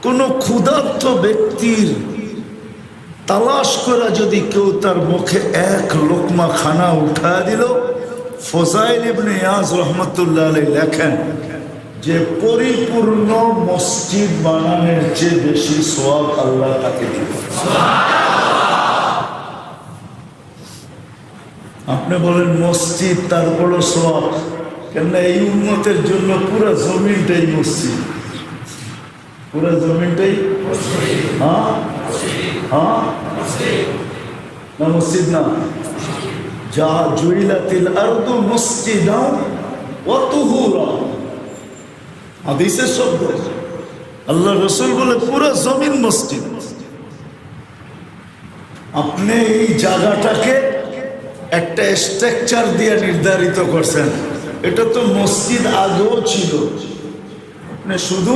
কোনো ক্ষুধার্ত ব্যক্তির তালাশ করে যদি কেউ তার মুখে এক লোকমা খানা উঠা দিল, ফজাইল ইবনে ইয়াজ রহমতুল্লাহ আলাইহি লেখেন যে পরিপূর্ণ মসজিদ বানানোর চেয়ে বেশি সওয়াব আল্লাহ তাকে দিবেন। আপনি বলেন মসজিদ তার বড় সওয়াব, কেননা এই উম্মতের জন্য পুরো জমিনটাই মসজিদ, পুরো জমিনটাই। হ্যাঁ হ্যাঁ না, মসজিদ না। যা জুইলাতিল আরদু মসজিদান ওয়া তুহুরা, হাদিসের শব্দ। আল্লাহ রাসূল বলে পুরো জমিন মসজিদ। আপনি এই জায়গাটাকে একটা স্ট্রাকচার দিয়ে নির্ধারিত করছেন, এটা তো মসজিদ আগেও ছিল। আপনি শুধু